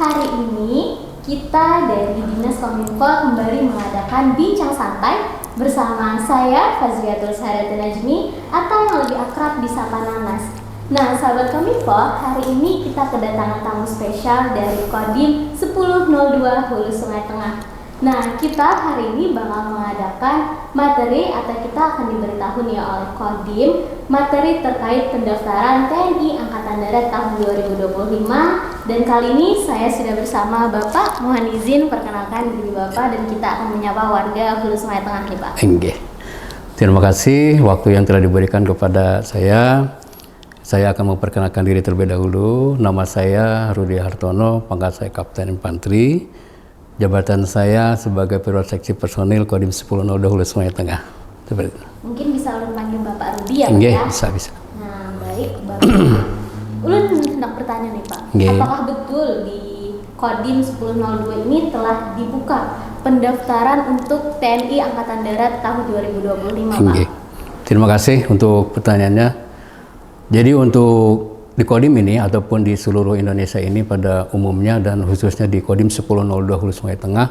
Hari ini kita dari Dinas Kominfo kembali mengadakan bincang santai bersama saya Fazriatul Sahadatul Najmi atau yang lebih akrab disapa Nanas. Nah, sahabat Kominfo, hari ini kita kedatangan tamu spesial dari Kodim 1002 Hulu Sungai Tengah. Nah, kita hari ini bakal mengadakan materi atau kita akan diberitahu nih oleh Kodim materi terkait pendaftaran TNI Angkatan Darat tahun 2025. Dan kali ini saya sudah bersama Bapak. Mohon izin perkenalkan diri Bapak dan kita akan menyapa warga Hulu Sungai Tengah nih Pak. Oke. Terima kasih waktu yang telah diberikan kepada saya. Saya akan memperkenalkan diri terlebih dahulu. Nama saya Rudi Hartono, pangkat saya Kapten Infanteri. Jabatan saya sebagai Perwira Seksi Personil Kodim 1002 Hulu Sungai Tengah. Seperti itu. Mungkin bisa ulun panggil Bapak Rudi ya Pak Nggih, ya? bisa. Nah, baik Bapak. Ulun hendak bertanya nih Pak. Nggih. Apakah betul di Kodim 1002 ini telah dibuka pendaftaran untuk TNI Angkatan Darat tahun 2025 Pak? Nggih. Terima kasih untuk pertanyaannya. Jadi untuk di Kodim ini ataupun di seluruh Indonesia ini pada umumnya dan khususnya di Kodim 1002 Hulu Sungai Tengah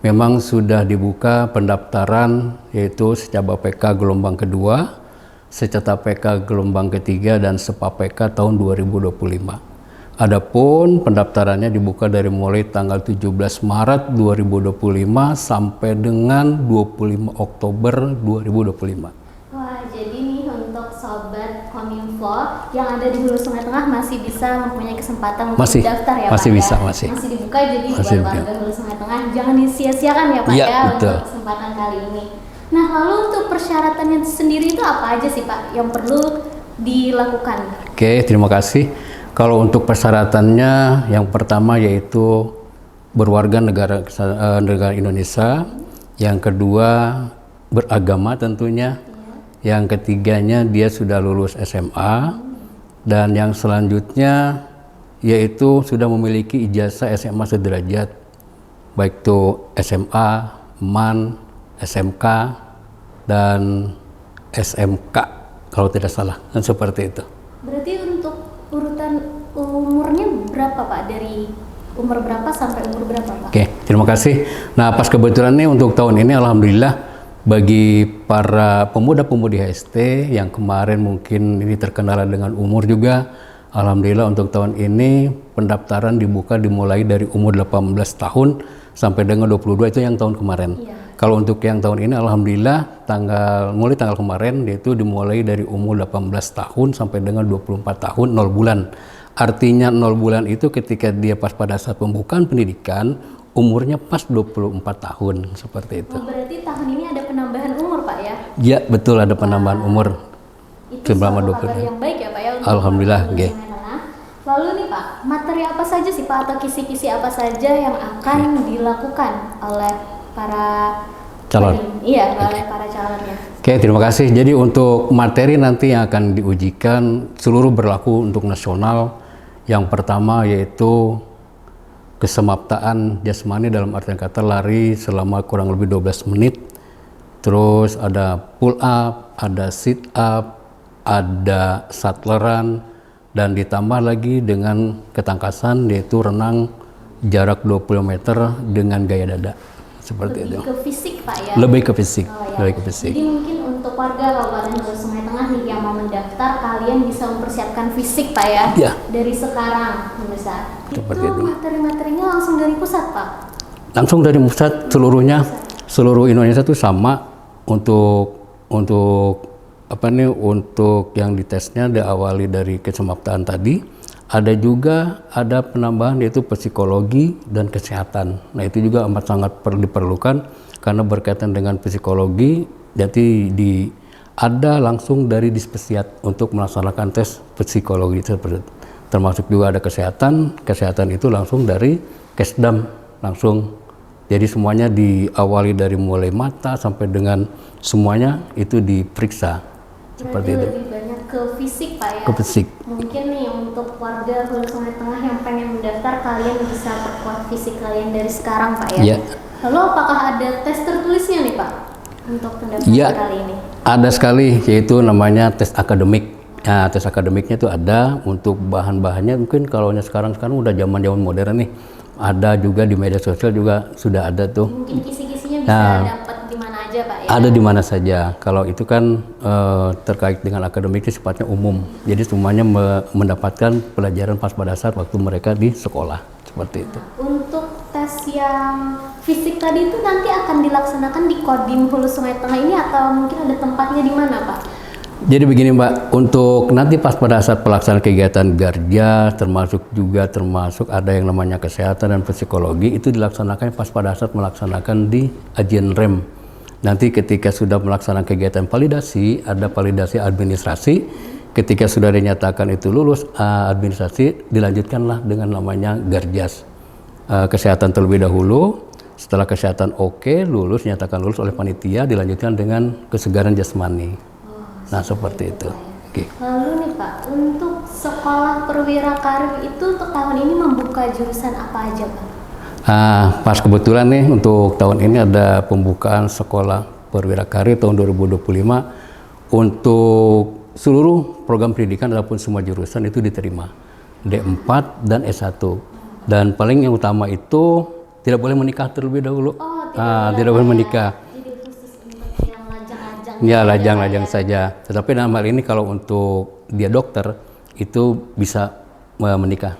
memang sudah dibuka pendaftaran yaitu Secaba PK gelombang kedua, Seceta PK gelombang ketiga dan Sepa PK tahun 2025. Adapun pendaftarannya dibuka dari mulai tanggal 17 Maret 2025 sampai dengan 25 Oktober 2025. Wah, jadi nih untuk sobat Kominfo yang ada di Hulu Sungai Tengah masih bisa mempunyai kesempatan untuk mendaftar ya masih Pak bisa, ya? masih dibuka, jadi masih buat warga Hulu Sungai Tengah jangan disia-siakan ya Pak ya, ya betul. untuk kesempatan kali ini. Nah, lalu untuk persyaratannya sendiri itu apa aja sih Pak yang perlu dilakukan? Oke, terima kasih. Kalau untuk persyaratannya yang pertama yaitu berwarga negara Indonesia, yang kedua beragama tentunya, yang ketiganya dia sudah lulus SMA, dan yang selanjutnya yaitu sudah memiliki ijazah SMA sederajat, baik itu SMA, MAN, SMK, dan SMK kalau tidak salah, dan seperti itu. Berarti untuk urutan umurnya berapa Pak? Dari umur berapa sampai umur berapa Pak? Oke, terima kasih. Nah, pas kebetulan nih untuk tahun ini alhamdulillah bagi para pemuda-pemudi HST yang kemarin mungkin ini terkendala dengan umur juga, alhamdulillah untuk tahun ini pendaftaran dibuka dimulai dari umur 18 tahun sampai dengan 22, itu yang tahun kemarin. Iya. Kalau untuk yang tahun ini alhamdulillah mulai tanggal kemarin yaitu dimulai dari umur 18 tahun sampai dengan 24 tahun 0 bulan. Artinya 0 bulan itu ketika dia pas pada saat pembukaan pendidikan umurnya pas 24 tahun seperti itu. Oh, berarti tahun ini ada penambahan umur Pak ya? Ya, betul, ada penambahan umur. Itu selama suatu 20 kabar yang baik ya Pak ya untuk Alhamdulillah, Hulu nggih. Sungai Tengah. Lalu nih Pak, materi apa saja sih Pak atau kisi-kisi apa saja yang akan dilakukan oleh para Calon? Iya, oleh para calonnya. Oke, terima kasih. Jadi untuk materi nanti yang akan diujikan seluruh berlaku untuk nasional. Yang pertama yaitu kesemaptaan jasmani dalam artian kata lari selama kurang lebih 12 menit. Terus ada pull up, ada sit up, ada sattleran, dan ditambah lagi dengan ketangkasan yaitu renang jarak 20 meter dengan gaya dada. Seperti Lebih itu. ke fisik Pak ya? Lebih ke fisik. Oh, ya. Lebih ke fisik. Jadi mungkin untuk warga Kabupaten Hulu Sungai Tengah nih yang mau mendaftar, kalian bisa mempersiapkan fisik Pak ya? Ya. Dari sekarang, pemirsa. Seperti itu. Materi-materinya langsung dari pusat Pak? Langsung dari pusat seluruhnya, seluruh Indonesia itu sama untuk yang ditesnya diawali dari kesemaptaan tadi. Ada penambahan yaitu psikologi dan kesehatan. Nah, itu juga amat sangat diperlukan karena berkaitan dengan psikologi. Jadi ada langsung dari Dispesiat untuk melaksanakan tes psikologi seperti itu. Termasuk juga ada kesehatan itu langsung dari Kesdam langsung. Jadi semuanya diawali dari mulai mata sampai dengan semuanya itu diperiksa. Seperti itu. Lebih banyak ke fisik Pak ya? Ke fisik. Mungkin nih untuk warga Hulu Sungai Tengah yang pengen mendaftar, kalian bisa perkuat fisik kalian dari sekarang Pak ya? Iya. Lalu apakah ada tes tertulisnya nih Pak untuk pendaftaran Iya, kali ini? ada sekali, yaitu namanya tes akademik. Nah, tes akademiknya itu ada untuk bahan-bahannya, mungkin kalau sekarang udah zaman modern nih. ada juga di media sosial juga sudah ada tuh. Mungkin kisi-kisinya bisa Nah, dapat di mana aja Pak ya? ada di mana saja. Kalau itu kan terkait dengan akademik sifatnya umum. Jadi semuanya mendapatkan pelajaran pas pada saat waktu mereka di sekolah seperti itu. Untuk tes yang fisik tadi itu nanti akan dilaksanakan di Kodim Hulu Sungai Tengah ini atau mungkin ada tempatnya di mana Pak? Jadi begini Mbak, untuk nanti pas pada saat pelaksanaan kegiatan Garja, termasuk ada yang namanya kesehatan dan psikologi, itu dilaksanakan pas pada saat melaksanakan di Ajian Rem. Nanti ketika sudah melaksanakan kegiatan validasi, ada validasi administrasi, ketika sudah dinyatakan itu lulus administrasi, dilanjutkanlah dengan namanya Garjas. Kesehatan terlebih dahulu, setelah kesehatan oke, lulus, nyatakan lulus oleh panitia, dilanjutkan dengan kesegaran jasmani. Nah seperti itu. Oke. Lalu nih Pak, untuk sekolah perwira karir itu untuk tahun ini membuka jurusan apa aja Pak? Pas kebetulan nih untuk tahun ini ada pembukaan sekolah perwira karir tahun 2025 untuk seluruh program pendidikan ataupun semua jurusan itu diterima D4 dan S1. Dan paling yang utama itu tidak boleh menikah terlebih dahulu. Tidak boleh menikah. Ya lajang-lajang saja. Tetapi dalam hal ini kalau untuk dia dokter itu bisa menikah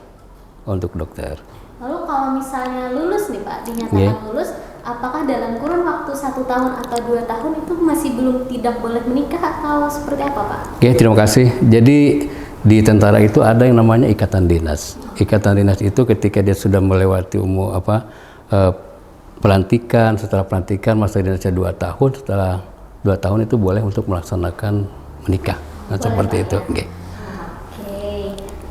untuk dokter. Lalu kalau misalnya lulus nih Pak, dinyatakan lulus, apakah dalam kurun waktu 1 tahun atau 2 tahun itu masih belum tidak boleh menikah atau seperti apa Pak? Oke, terima kasih. Jadi di tentara itu ada yang namanya ikatan dinas. Ikatan dinas itu ketika dia sudah melewati umur pelantikan, setelah pelantikan masa dinasnya 2 tahun, setelah 2 tahun itu boleh untuk melaksanakan menikah. Nah, seperti itu. Oke,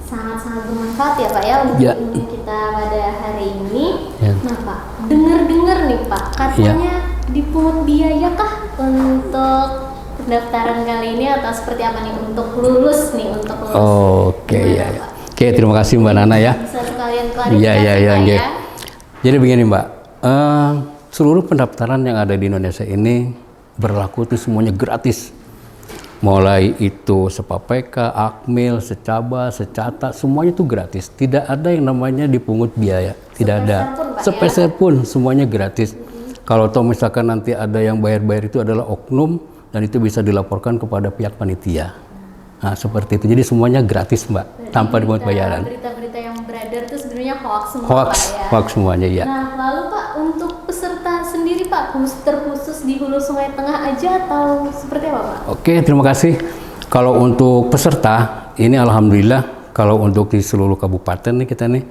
sangat-sangat bermanfaat ya Pak ya untuk ilmu kita pada hari ini. Nah Pak, dengar-dengar nih Pak, katanya dipungut biaya kah untuk pendaftaran kali ini atau seperti apa nih untuk lulus nih untuk lulus? Oke, Oke, terima kasih Mbak Nana ya. Bisa sekalian klarifikasi ya. Jadi begini Mbak, seluruh pendaftaran yang ada di Indonesia ini berlaku itu semuanya gratis. Mulai itu Sepapeka, Akmil, Secaba, Secata, semuanya itu gratis. Tidak ada yang namanya dipungut biaya. Tidak ada. Sepeser pun semuanya gratis. Kalau toh misalkan nanti ada yang bayar-bayar itu adalah oknum dan itu bisa dilaporkan kepada pihak panitia. Nah, seperti itu. Jadi semuanya gratis, Mbak, tanpa dipungut bayaran. Berita-berita yang beredar itu sebenarnya hoax semua, Hoax, Pak ya. hoax semuanya ya. Nah, lalu Pak, untuk peserta sendiri Pak, terkhusus di Hulu Sungai Tengah aja atau seperti apa Pak? Oke, terima kasih. Kalau untuk peserta, ini alhamdulillah kalau untuk di seluruh kabupaten nih kita nih,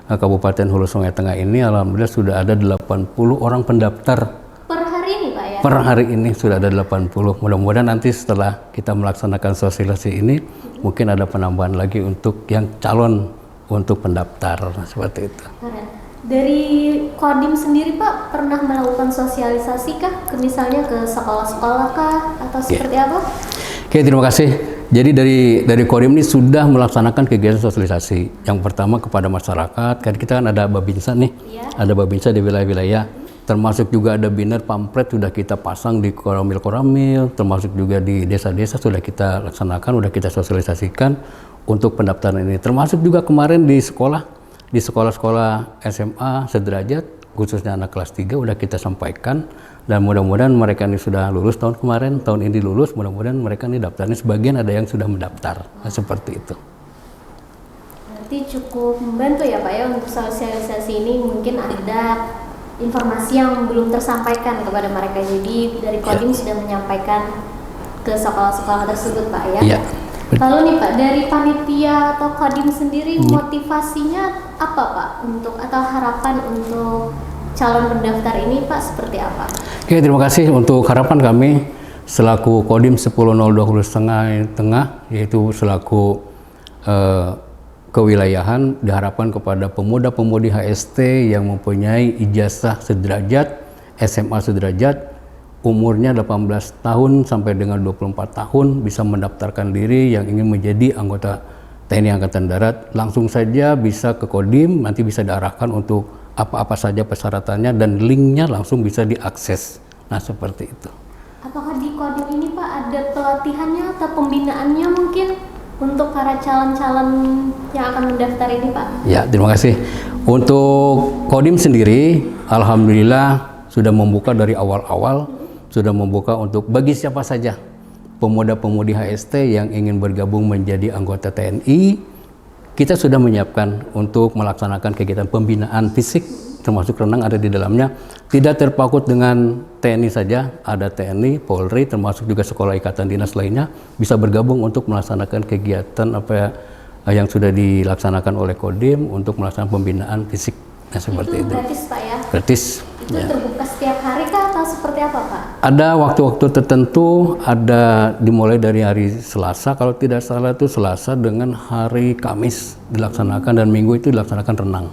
Kabupaten Hulu Sungai Tengah ini alhamdulillah sudah ada 80 orang pendaftar. Per hari ini Pak ya? Per hari ini sudah ada 80. Mudah-mudahan nanti setelah kita melaksanakan sosialisasi ini, mungkin ada penambahan lagi untuk yang calon untuk pendaftar, seperti itu. Dari Kodim sendiri Pak, pernah melakukan sosialisasi kah? Misalnya ke sekolah-sekolah kah? Atau seperti apa? Oke, terima kasih. Jadi dari Kodim ini sudah melaksanakan kegiatan sosialisasi. Yang pertama kepada masyarakat, kan kita kan ada Babinsa nih, ada Babinsa di wilayah-wilayah. Termasuk juga ada banner pamflet sudah kita pasang di koramil-koramil, termasuk juga di desa-desa sudah kita laksanakan, sudah kita sosialisasikan untuk pendaftaran ini. Termasuk juga kemarin di sekolah-sekolah SMA sederajat, khususnya anak kelas 3 sudah kita sampaikan, dan mudah-mudahan mereka ini sudah lulus tahun kemarin, tahun ini lulus, mudah-mudahan mereka ini daftarnya sebagian ada yang sudah mendaftar. Nah, seperti itu. Berarti cukup membantu ya Pak ya untuk sosialisasi ini, mungkin ada informasi yang belum tersampaikan kepada mereka, jadi dari Kodim sudah menyampaikan ke sekolah-sekolah tersebut Pak ya. Lalu nih Pak, dari panitia atau Kodim sendiri motivasinya apa Pak untuk atau harapan untuk calon pendaftar ini Pak seperti apa? Oke, terima kasih. Untuk harapan kami selaku Kodim 1002 Hulu Sungai Tengah, yaitu selaku kewilayahan, diharapkan kepada pemuda-pemudi HST yang mempunyai ijazah sederajat, SMA sederajat, umurnya 18 tahun sampai dengan 24 tahun bisa mendaftarkan diri yang ingin menjadi anggota TNI Angkatan Darat. Langsung saja bisa ke Kodim, nanti bisa diarahkan untuk apa-apa saja persyaratannya dan linknya langsung bisa diakses. Nah, seperti itu. Apakah di Kodim ini Pak ada pelatihannya atau pembinaannya mungkin? untuk para calon-calon yang akan mendaftar ini, Pak? Ya, terima kasih. Untuk Kodim sendiri, alhamdulillah sudah membuka dari awal-awal, sudah membuka untuk bagi siapa saja pemuda-pemudi HST yang ingin bergabung menjadi anggota TNI. Kita sudah menyiapkan untuk melaksanakan kegiatan pembinaan fisik, termasuk renang ada di dalamnya. Tidak terpaku dengan TNI saja, ada TNI, Polri, termasuk juga sekolah ikatan dinas lainnya bisa bergabung untuk melaksanakan kegiatan yang sudah dilaksanakan oleh Kodim untuk melaksanakan pembinaan fisik. Nah, seperti itu. Gratis, Pak ya? Gratis. Itu terbuka setiap hari kah atau seperti apa, Pak? Ada waktu-waktu tertentu, ada dimulai dari hari Selasa, kalau tidak salah itu Selasa dengan hari Kamis dilaksanakan dan Minggu itu dilaksanakan renang.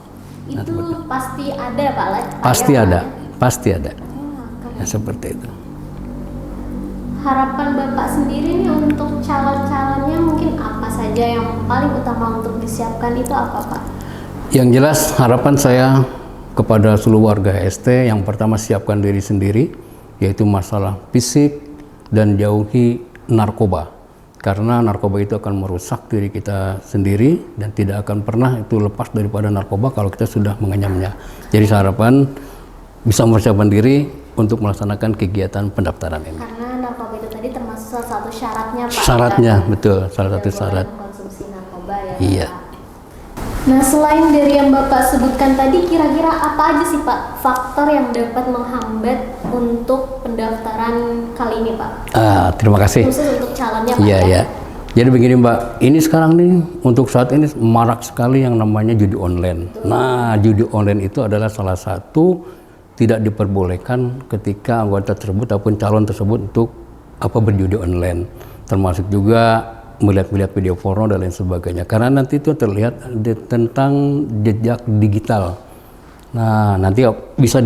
Itu pasti ada, Pak? Pasti ada, pasti ada. Ya, seperti itu. Harapan Bapak sendiri nih untuk calon-calonnya mungkin apa saja yang paling utama untuk disiapkan itu apa, Pak? Yang jelas harapan saya kepada seluruh warga HST, yang pertama siapkan diri sendiri, yaitu masalah fisik dan jauhi narkoba. Karena narkoba itu akan merusak diri kita sendiri dan tidak akan pernah itu lepas daripada narkoba kalau kita sudah mengenyamnya. Jadi harapan bisa mempersiapkan diri untuk melaksanakan kegiatan pendaftaran ini. Karena narkoba itu tadi termasuk salah satu syaratnya, Pak. Syaratnya, betul, salah satu syarat. Konsumsi narkoba ya. Iya. Pak. Nah, selain dari yang Bapak sebutkan tadi, kira-kira apa aja sih, Pak, faktor yang dapat menghambat untuk pendaftaran kali ini, Pak? Terima kasih. Khusus untuk calonnya, Pak. Iya, ya. Jadi begini, Mbak, ini sekarang nih untuk saat ini marak sekali yang namanya judi online. Betul. Nah, judi online itu adalah salah satu tidak diperbolehkan ketika anggota tersebut ataupun calon tersebut untuk berjudi online, termasuk juga melihat video porno dan lain sebagainya, karena nanti itu terlihat tentang jejak digital. Nah, nanti bisa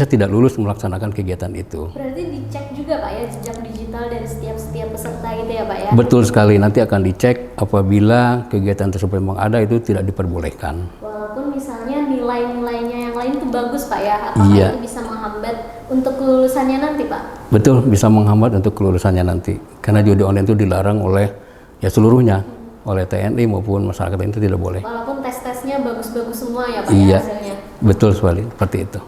tidak lulus melaksanakan kegiatan itu. Berarti dicek juga, Pak ya, jejak digital dari setiap peserta gitu ya, Pak ya? Betul sekali, nanti akan dicek apabila kegiatan tersebut memang ada itu tidak diperbolehkan. Walaupun misalnya nilai-nilainya yang lain itu bagus, Pak ya, apakah Iya. itu bisa menghambat untuk kelulusannya nanti, Pak? Betul, bisa menghambat untuk kelulusannya nanti. Karena judi online itu dilarang oleh seluruhnya, oleh TNI maupun masyarakat itu tidak boleh. Walaupun tes-tesnya bagus-bagus semua ya, Pak Iya, ya, hasilnya? betul sekali, seperti itu.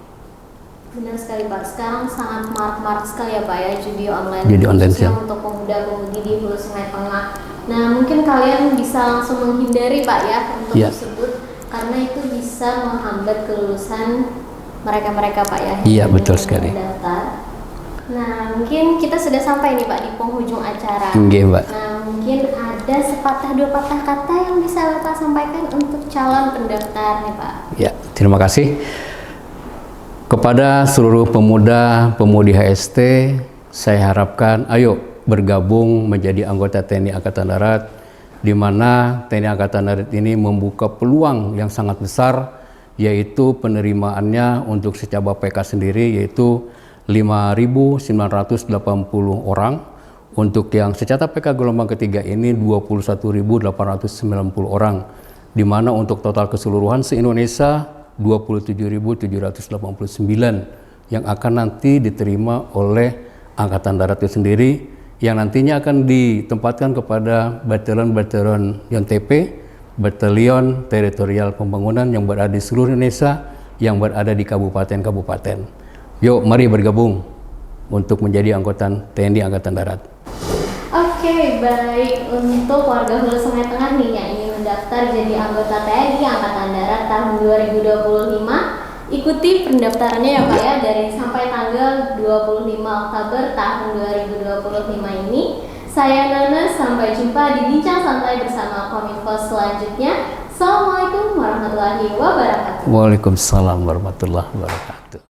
Benar sekali, Pak. Sekarang sangat marak-marak sekali ya, Pak ya, judi online. Judi online, khususnya ya. untuk pemuda-pemudi di Hulu Sungai Tengah. Nah, mungkin kalian bisa langsung menghindari, Pak ya, untuk tersebut, karena itu bisa menghambat kelulusan mereka-mereka, Pak ya. Iya, betul sekali. Mendaftar. Nah, mungkin kita sudah sampai nih, Pak, di penghujung acara. Oke, Mbak. Nah, mungkin ada sepatah dua patah kata yang bisa Bapak sampaikan untuk calon pendaftar nih, Pak. Ya, terima kasih. Kepada seluruh pemuda-pemudi HST, saya harapkan ayo bergabung menjadi anggota TNI Angkatan Darat, di mana TNI Angkatan Darat ini membuka peluang yang sangat besar, yaitu penerimaannya untuk secaba PK sendiri, yaitu 5.980 orang. Untuk yang secapa PK gelombang ketiga ini 21.890 orang, di mana untuk total keseluruhan se-Indonesia 27.789 yang akan nanti diterima oleh Angkatan Darat itu sendiri, yang nantinya akan ditempatkan kepada batalion-batalion YONTP, Batalion Teritorial Pembangunan yang berada di seluruh Indonesia, yang berada di kabupaten-kabupaten. Yuk, mari bergabung untuk menjadi anggota TNI Angkatan Darat. Oke, baik. Untuk warga Hulu Sungai Tengah nih yang ingin mendaftar jadi anggota TNI Angkatan Darat tahun 2025, ikuti pendaftarannya ya, Pak ya, dari sampai tanggal 25 Oktober tahun 2025 ini. Saya Nana, sampai jumpa di Bincang Santai bersama Kominfo selanjutnya. Assalamualaikum warahmatullahi wabarakatuh. Waalaikumsalam warahmatullahi wabarakatuh.